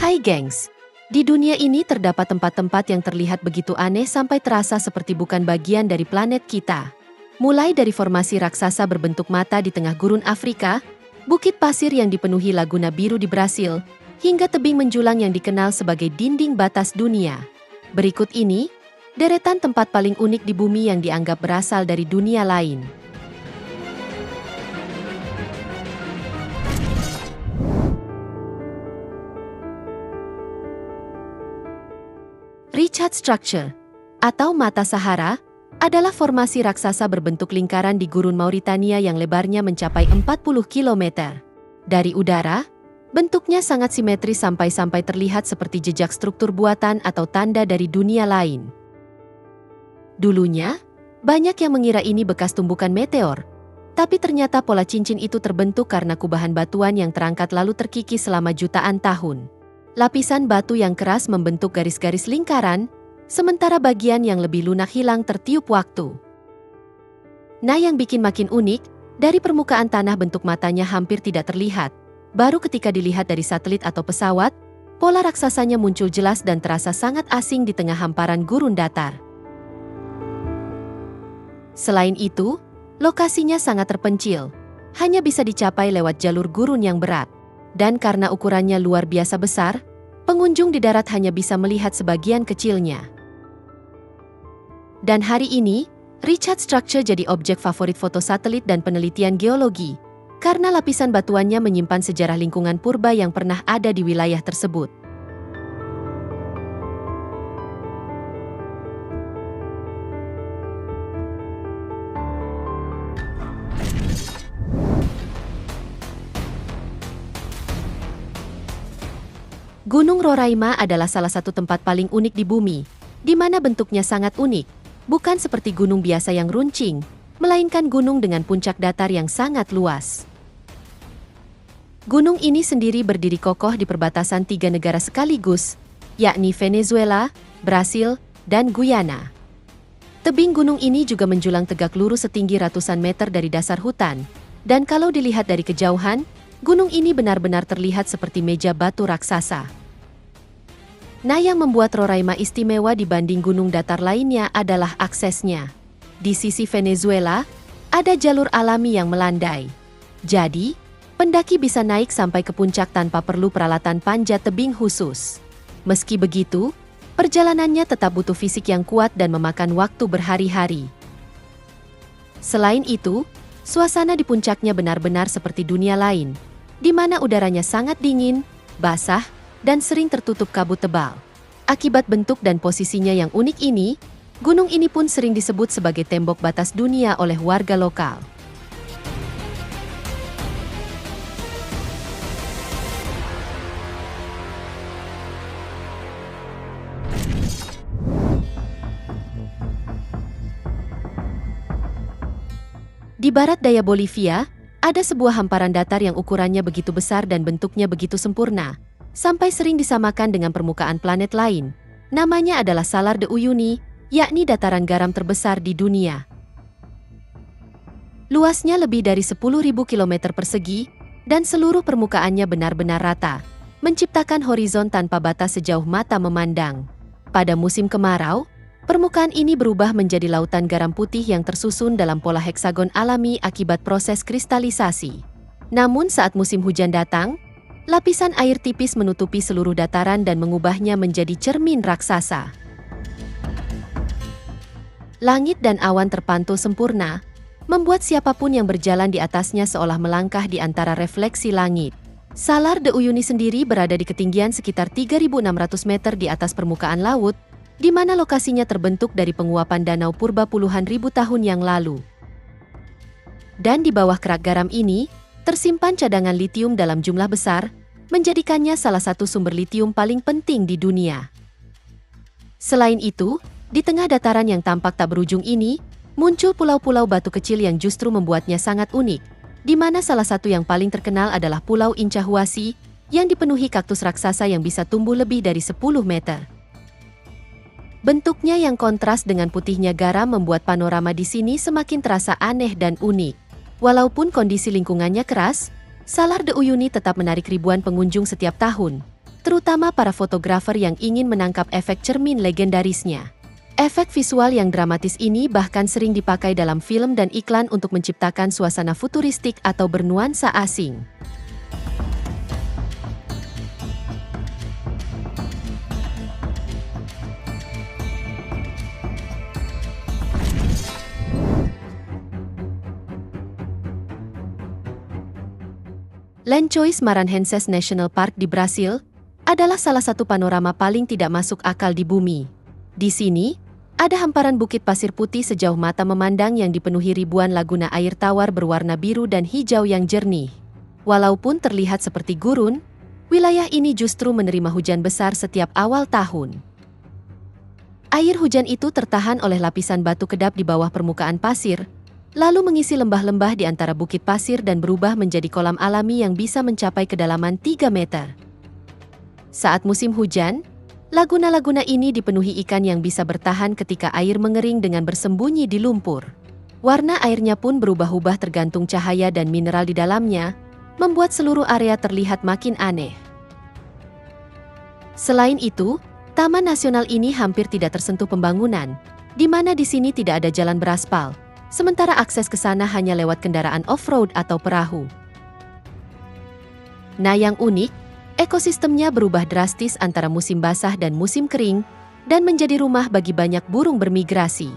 Hai gengs, di dunia ini terdapat tempat-tempat yang terlihat begitu aneh sampai terasa seperti bukan bagian dari planet kita. Mulai dari formasi raksasa berbentuk mata di tengah gurun Afrika, bukit pasir yang dipenuhi laguna biru di Brasil, hingga tebing menjulang yang dikenal sebagai dinding batas dunia. Berikut ini, deretan tempat paling unik di bumi yang dianggap berasal dari dunia lain. Richat Structure, atau Mata Sahara, adalah formasi raksasa berbentuk lingkaran di gurun Mauritania yang lebarnya mencapai 40 km. Dari udara, bentuknya sangat simetris sampai terlihat seperti jejak struktur buatan atau tanda dari dunia lain. Dulunya, banyak yang mengira ini bekas tumbukan meteor, tapi ternyata pola cincin itu terbentuk karena kubahan batuan yang terangkat lalu terkikis selama jutaan tahun. Lapisan batu yang keras membentuk garis-garis lingkaran, sementara bagian yang lebih lunak hilang tertiup waktu. Nah, yang bikin makin unik, dari permukaan tanah bentuk matanya hampir tidak terlihat. Baru ketika dilihat dari satelit atau pesawat, pola raksasanya muncul jelas dan terasa sangat asing di tengah hamparan gurun datar. Selain itu, lokasinya sangat terpencil, hanya bisa dicapai lewat jalur gurun yang berat. Dan karena ukurannya luar biasa besar, pengunjung di darat hanya bisa melihat sebagian kecilnya. Dan hari ini, Richat Structure jadi objek favorit foto satelit dan penelitian geologi, karena lapisan batuannya menyimpan sejarah lingkungan purba yang pernah ada di wilayah tersebut. Gunung Roraima adalah salah satu tempat paling unik di bumi, di mana bentuknya sangat unik, bukan seperti gunung biasa yang runcing, melainkan gunung dengan puncak datar yang sangat luas. Gunung ini sendiri berdiri kokoh di perbatasan 3 negara sekaligus, yakni Venezuela, Brasil, dan Guyana. Tebing gunung ini juga menjulang tegak lurus setinggi ratusan meter dari dasar hutan, dan kalau dilihat dari kejauhan, gunung ini benar-benar terlihat seperti meja batu raksasa. Nah, yang membuat Roraima istimewa dibanding gunung datar lainnya adalah aksesnya. Di sisi Venezuela, ada jalur alami yang melandai. Jadi, pendaki bisa naik sampai ke puncak tanpa perlu peralatan panjat tebing khusus. Meski begitu, perjalanannya tetap butuh fisik yang kuat dan memakan waktu berhari-hari. Selain itu, suasana di puncaknya benar-benar seperti dunia lain, di mana udaranya sangat dingin, basah, dan sering tertutup kabut tebal. Akibat bentuk dan posisinya yang unik ini, gunung ini pun sering disebut sebagai tembok batas dunia oleh warga lokal. Di barat daya Bolivia, ada sebuah hamparan datar yang ukurannya begitu besar dan bentuknya begitu sempurna, sampai sering disamakan dengan permukaan planet lain. Namanya adalah Salar de Uyuni, yakni dataran garam terbesar di dunia. Luasnya lebih dari 10.000 km persegi, dan seluruh permukaannya benar-benar rata, menciptakan horizon tanpa batas sejauh mata memandang. Pada musim kemarau, permukaan ini berubah menjadi lautan garam putih yang tersusun dalam pola heksagon alami akibat proses kristalisasi. Namun saat musim hujan datang, lapisan air tipis menutupi seluruh dataran dan mengubahnya menjadi cermin raksasa. Langit dan awan terpantul sempurna, membuat siapapun yang berjalan di atasnya seolah melangkah di antara refleksi langit. Salar de Uyuni sendiri berada di ketinggian sekitar 3.600 meter di atas permukaan laut, di mana lokasinya terbentuk dari penguapan danau purba puluhan ribu tahun yang lalu. Dan di bawah kerak garam ini, tersimpan cadangan litium dalam jumlah besar, menjadikannya salah satu sumber litium paling penting di dunia. Selain itu, di tengah dataran yang tampak tak berujung ini, muncul pulau-pulau batu kecil yang justru membuatnya sangat unik, di mana salah satu yang paling terkenal adalah Pulau Incahuasi, yang dipenuhi kaktus raksasa yang bisa tumbuh lebih dari 10 meter. Bentuknya yang kontras dengan putihnya garam membuat panorama di sini semakin terasa aneh dan unik. Walaupun kondisi lingkungannya keras, Salar de Uyuni tetap menarik ribuan pengunjung setiap tahun. terutama para fotografer yang ingin menangkap efek cermin legendarisnya. Efek visual yang dramatis ini bahkan sering dipakai dalam film dan iklan untuk menciptakan suasana futuristik atau bernuansa asing. Lençóis Maranhenses National Park di Brasil adalah salah satu panorama paling tidak masuk akal di bumi. Di sini, ada hamparan bukit pasir putih sejauh mata memandang yang dipenuhi ribuan laguna air tawar berwarna biru dan hijau yang jernih. Walaupun terlihat seperti gurun, wilayah ini justru menerima hujan besar setiap awal tahun. Air hujan itu tertahan oleh lapisan batu kedap di bawah permukaan pasir, lalu mengisi lembah-lembah di antara bukit pasir dan berubah menjadi kolam alami yang bisa mencapai kedalaman 3 meter. Saat musim hujan, laguna-laguna ini dipenuhi ikan yang bisa bertahan ketika air mengering dengan bersembunyi di lumpur. Warna airnya pun berubah-ubah tergantung cahaya dan mineral di dalamnya, membuat seluruh area terlihat makin aneh. Selain itu, Taman Nasional ini hampir tidak tersentuh pembangunan, di mana di sini tidak ada jalan beraspal. Sementara akses ke sana hanya lewat kendaraan off-road atau perahu. Nah, yang unik, ekosistemnya berubah drastis antara musim basah dan musim kering, dan menjadi rumah bagi banyak burung bermigrasi.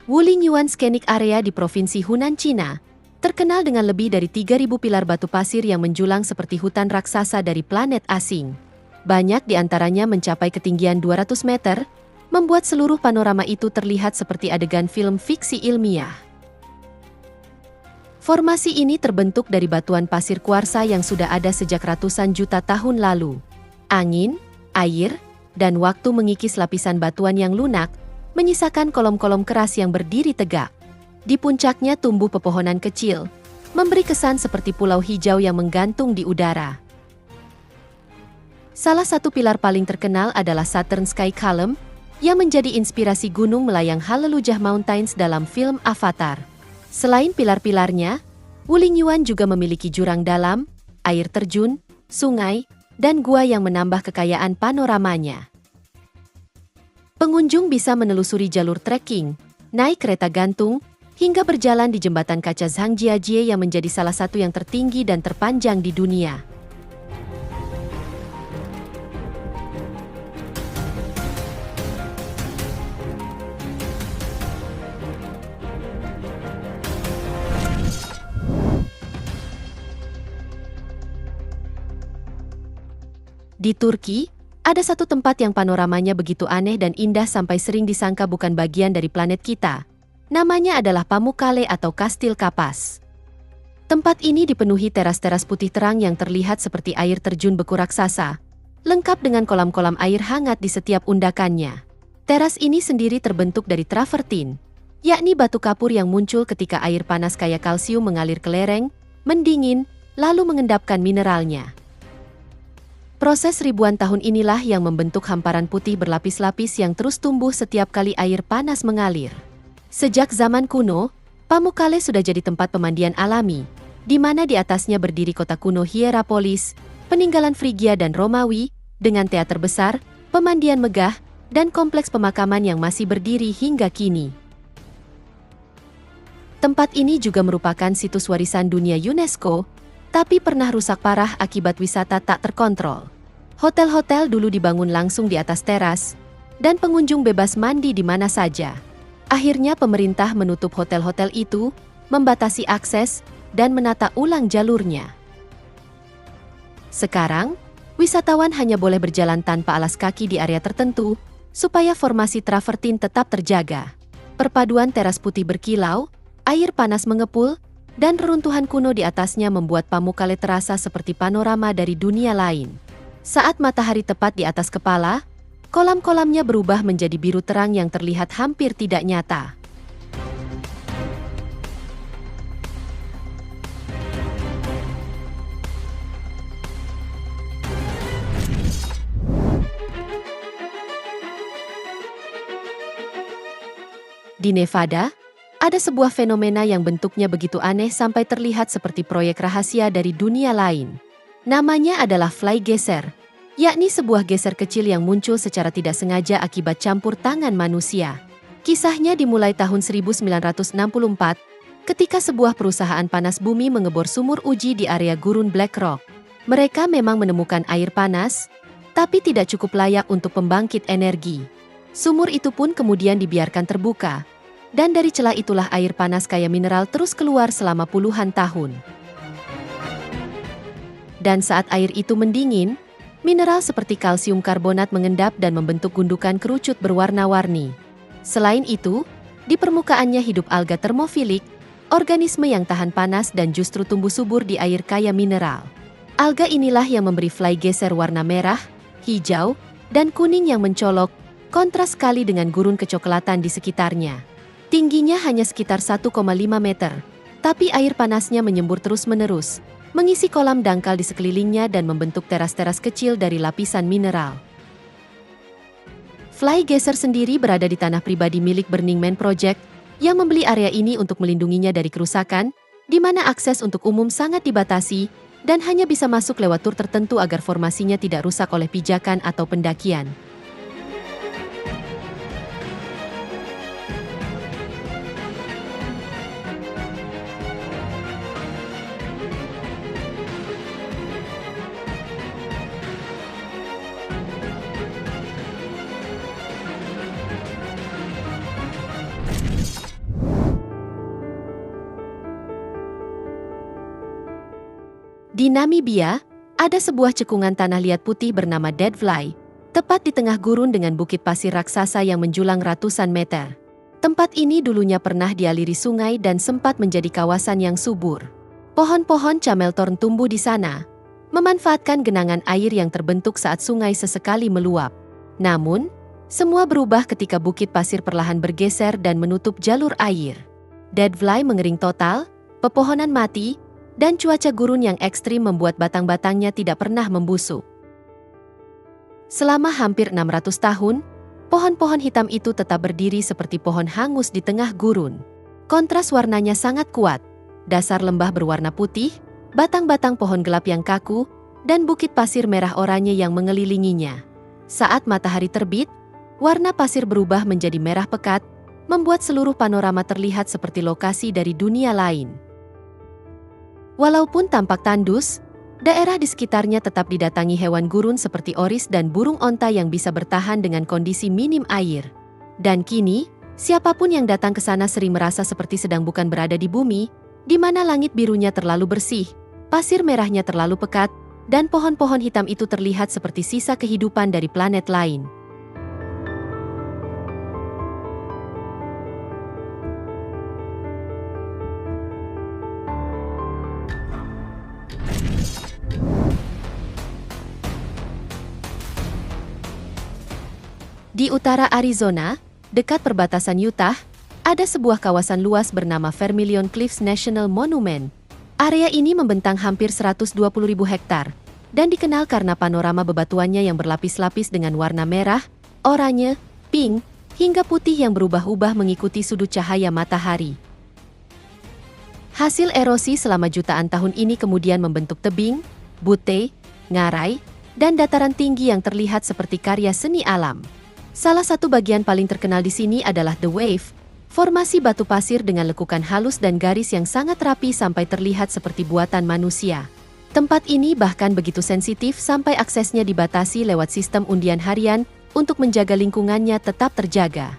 Wulingyuan Scenic Area di Provinsi Hunan, Cina, terkenal dengan lebih dari 3.000 pilar batu pasir yang menjulang seperti hutan raksasa dari planet asing. Banyak di antaranya mencapai ketinggian 200 meter, membuat seluruh panorama itu terlihat seperti adegan film fiksi ilmiah. Formasi ini terbentuk dari batuan pasir kuarsa yang sudah ada sejak ratusan juta tahun lalu. Angin, air, dan waktu mengikis lapisan batuan yang lunak, menyisakan kolom-kolom keras yang berdiri tegak. Di puncaknya tumbuh pepohonan kecil, memberi kesan seperti pulau hijau yang menggantung di udara. Salah satu pilar paling terkenal adalah Southern Sky Column, yang menjadi inspirasi gunung melayang Hallelujah Mountains dalam film Avatar. Selain pilar-pilarnya, Wulingyuan juga memiliki jurang dalam, air terjun, sungai, dan gua yang menambah kekayaan panoramanya. Pengunjung bisa menelusuri jalur trekking, naik kereta gantung, hingga berjalan di jembatan kaca Zhangjiajie yang menjadi salah satu yang tertinggi dan terpanjang di dunia. Di Turki, ada satu tempat yang panoramanya begitu aneh dan indah sampai sering disangka bukan bagian dari planet kita. Namanya adalah Pamukkale atau Kastil Kapas. Tempat ini dipenuhi teras-teras putih terang yang terlihat seperti air terjun beku raksasa, lengkap dengan kolam-kolam air hangat di setiap undakannya. Teras ini sendiri terbentuk dari travertin, yakni batu kapur yang muncul ketika air panas kaya kalsium mengalir ke lereng, mendingin, lalu mengendapkan mineralnya. Proses ribuan tahun inilah yang membentuk hamparan putih berlapis-lapis yang terus tumbuh setiap kali air panas mengalir. Sejak zaman kuno, Pamukkale sudah jadi tempat pemandian alami, di mana di atasnya berdiri kota kuno Hierapolis, peninggalan Frigia dan Romawi, dengan teater besar, pemandian megah, dan kompleks pemakaman yang masih berdiri hingga kini. Tempat ini juga merupakan situs warisan dunia UNESCO, tapi pernah rusak parah akibat wisata tak terkontrol. Hotel-hotel dulu dibangun langsung di atas teras, dan pengunjung bebas mandi di mana saja. Akhirnya pemerintah menutup hotel-hotel itu, membatasi akses, dan menata ulang jalurnya. Sekarang, wisatawan hanya boleh berjalan tanpa alas kaki di area tertentu, supaya formasi travertin tetap terjaga. Perpaduan teras putih berkilau, air panas mengepul, dan reruntuhan kuno di atasnya membuat Pamukkale terasa seperti panorama dari dunia lain. Saat matahari tepat di atas kepala, kolam-kolamnya berubah menjadi biru terang yang terlihat hampir tidak nyata. Di Nevada, ada sebuah fenomena yang bentuknya begitu aneh sampai terlihat seperti proyek rahasia dari dunia lain. Namanya adalah fly geser, yakni sebuah geser kecil yang muncul secara tidak sengaja akibat campur tangan manusia. Kisahnya dimulai tahun 1964, ketika sebuah perusahaan panas bumi mengebor sumur uji di area gurun Black Rock. Mereka memang menemukan air panas, tapi tidak cukup layak untuk pembangkit energi. Sumur itu pun kemudian dibiarkan terbuka, dan dari celah itulah air panas kaya mineral terus keluar selama puluhan tahun. Dan saat air itu mendingin, mineral seperti kalsium karbonat mengendap dan membentuk gundukan kerucut berwarna-warni. Selain itu, di permukaannya hidup alga termofilik, organisme yang tahan panas dan justru tumbuh subur di air kaya mineral. Alga inilah yang memberi fly geser warna merah, hijau, dan kuning yang mencolok, kontras sekali dengan gurun kecoklatan di sekitarnya. Tingginya hanya sekitar 1,5 meter, tapi air panasnya menyembur terus-menerus, mengisi kolam dangkal di sekelilingnya dan membentuk teras-teras kecil dari lapisan mineral. Fly geser sendiri berada di tanah pribadi milik Burning Man Project, yang membeli area ini untuk melindunginya dari kerusakan, di mana akses untuk umum sangat dibatasi, dan hanya bisa masuk lewat tur tertentu agar formasinya tidak rusak oleh pijakan atau pendakian. Di Namibia, ada sebuah cekungan tanah liat putih bernama Dead Fly, tepat di tengah gurun dengan bukit pasir raksasa yang menjulang ratusan meter. Tempat ini dulunya pernah dialiri sungai dan sempat menjadi kawasan yang subur. Pohon-pohon camelthorn tumbuh di sana, memanfaatkan genangan air yang terbentuk saat sungai sesekali meluap. Namun, semua berubah ketika bukit pasir perlahan bergeser dan menutup jalur air. Dead Fly mengering total, pepohonan mati, dan cuaca gurun yang ekstrim membuat batang-batangnya tidak pernah membusuk. Selama hampir 600 tahun, pohon-pohon hitam itu tetap berdiri seperti pohon hangus di tengah gurun. Kontras warnanya sangat kuat, dasar lembah berwarna putih, batang-batang pohon gelap yang kaku, dan bukit pasir merah oranye yang mengelilinginya. Saat matahari terbit, warna pasir berubah menjadi merah pekat, membuat seluruh panorama terlihat seperti lokasi dari dunia lain. Walaupun tampak tandus, daerah di sekitarnya tetap didatangi hewan gurun seperti oris dan burung onta yang bisa bertahan dengan kondisi minim air. Dan kini, siapapun yang datang ke sana sering merasa seperti sedang bukan berada di bumi, di mana langit birunya terlalu bersih, pasir merahnya terlalu pekat, dan pohon-pohon hitam itu terlihat seperti sisa kehidupan dari planet lain. Di utara Arizona, dekat perbatasan Utah, ada sebuah kawasan luas bernama Vermilion Cliffs National Monument. Area ini membentang hampir 120.000 hektar, dan dikenal karena panorama bebatuannya yang berlapis-lapis dengan warna merah, oranye, pink, hingga putih yang berubah-ubah mengikuti sudut cahaya matahari. Hasil erosi selama jutaan tahun ini kemudian membentuk tebing, butte, ngarai, dan dataran tinggi yang terlihat seperti karya seni alam. Salah satu bagian paling terkenal di sini adalah The Wave, formasi batu pasir dengan lekukan halus dan garis yang sangat rapi sampai terlihat seperti buatan manusia. Tempat ini bahkan begitu sensitif sampai aksesnya dibatasi lewat sistem undian harian untuk menjaga lingkungannya tetap terjaga.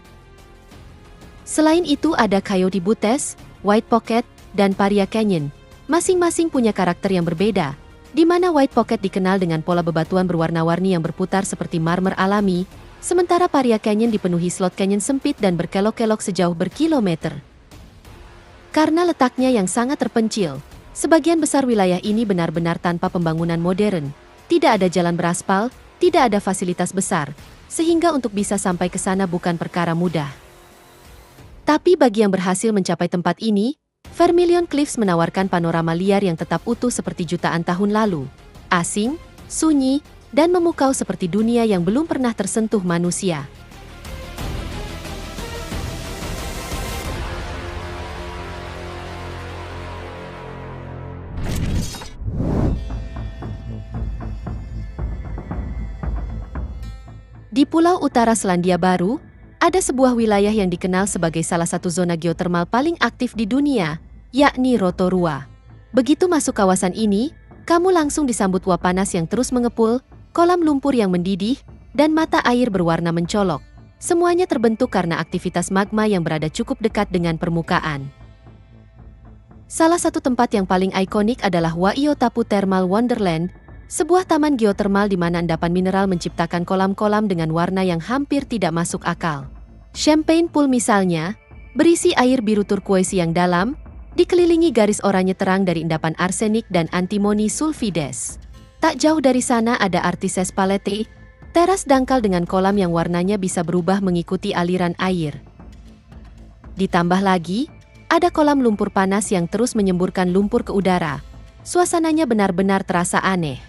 Selain itu ada Coyote Buttes, White Pocket, dan Paria Canyon. Masing-masing punya karakter yang berbeda, di mana White Pocket dikenal dengan pola bebatuan berwarna-warni yang berputar seperti marmer alami, sementara Paria Canyon dipenuhi slot canyon sempit dan berkelok-kelok sejauh berkilometer. Karena letaknya yang sangat terpencil, sebagian besar wilayah ini benar-benar tanpa pembangunan modern, tidak ada jalan beraspal, tidak ada fasilitas besar, sehingga untuk bisa sampai ke sana bukan perkara mudah. Tapi bagi yang berhasil mencapai tempat ini, Vermilion Cliffs menawarkan panorama liar yang tetap utuh seperti jutaan tahun lalu, asing, sunyi, dan memukau seperti dunia yang belum pernah tersentuh manusia. Di Pulau Utara Selandia Baru, ada sebuah wilayah yang dikenal sebagai salah satu zona geotermal paling aktif di dunia, yakni Rotorua. Begitu masuk kawasan ini, kamu langsung disambut uap panas yang terus mengepul, kolam lumpur yang mendidih, dan mata air berwarna mencolok. Semuanya terbentuk karena aktivitas magma yang berada cukup dekat dengan permukaan. Salah satu tempat yang paling ikonik adalah Waiotapu Thermal Wonderland, sebuah taman geotermal di mana endapan mineral menciptakan kolam-kolam dengan warna yang hampir tidak masuk akal. Champagne Pool misalnya, berisi air biru turquoise yang dalam, dikelilingi garis oranye terang dari endapan arsenik dan antimoni sulfides. Tak jauh dari sana ada Artises Palette, teras dangkal dengan kolam yang warnanya bisa berubah mengikuti aliran air. Ditambah lagi, ada kolam lumpur panas yang terus menyemburkan lumpur ke udara. Suasananya benar-benar terasa aneh.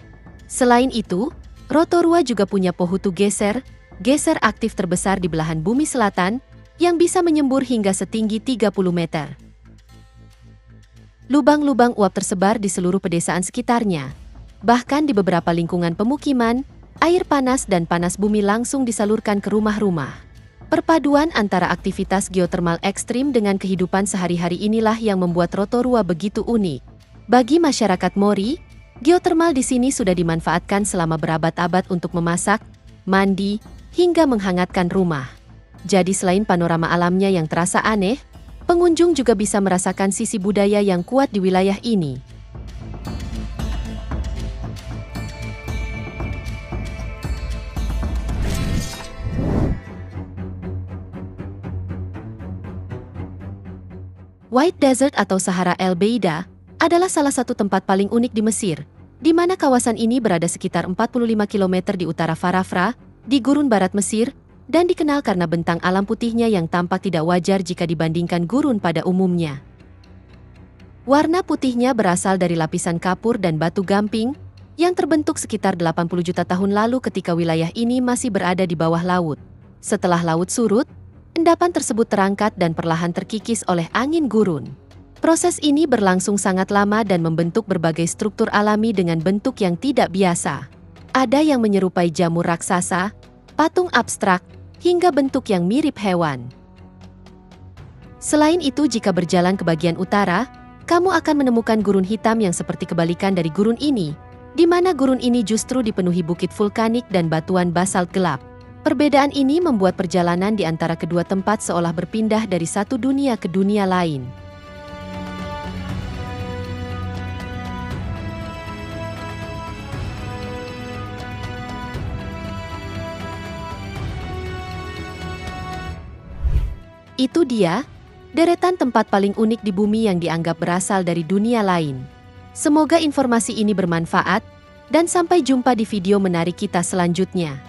Selain itu, Rotorua juga punya Pohutu geser aktif terbesar di belahan bumi selatan, yang bisa menyembur hingga setinggi 30 meter. Lubang-lubang uap tersebar di seluruh pedesaan sekitarnya. Bahkan di beberapa lingkungan pemukiman, air panas dan panas bumi langsung disalurkan ke rumah-rumah. Perpaduan antara aktivitas geotermal ekstrim dengan kehidupan sehari-hari inilah yang membuat Rotorua begitu unik. Bagi masyarakat Mori, geotermal di sini sudah dimanfaatkan selama berabad-abad untuk memasak, mandi, hingga menghangatkan rumah. Jadi selain panorama alamnya yang terasa aneh, pengunjung juga bisa merasakan sisi budaya yang kuat di wilayah ini. White Desert atau Sahara El Beida adalah salah satu tempat paling unik di Mesir, di mana kawasan ini berada sekitar 45 km di utara Farafra, di gurun barat Mesir, dan dikenal karena bentang alam putihnya yang tampak tidak wajar jika dibandingkan gurun pada umumnya. Warna putihnya berasal dari lapisan kapur dan batu gamping, yang terbentuk sekitar 80 juta tahun lalu ketika wilayah ini masih berada di bawah laut. Setelah laut surut, endapan tersebut terangkat dan perlahan terkikis oleh angin gurun. Proses ini berlangsung sangat lama dan membentuk berbagai struktur alami dengan bentuk yang tidak biasa. Ada yang menyerupai jamur raksasa, patung abstrak, hingga bentuk yang mirip hewan. Selain itu, jika berjalan ke bagian utara, kamu akan menemukan gurun hitam yang seperti kebalikan dari gurun ini, di mana gurun ini justru dipenuhi bukit vulkanik dan batuan basalt gelap. Perbedaan ini membuat perjalanan di antara kedua tempat seolah berpindah dari satu dunia ke dunia lain. Itu dia, deretan tempat paling unik di bumi yang dianggap berasal dari dunia lain. Semoga informasi ini bermanfaat, dan sampai jumpa di video menarik kita selanjutnya.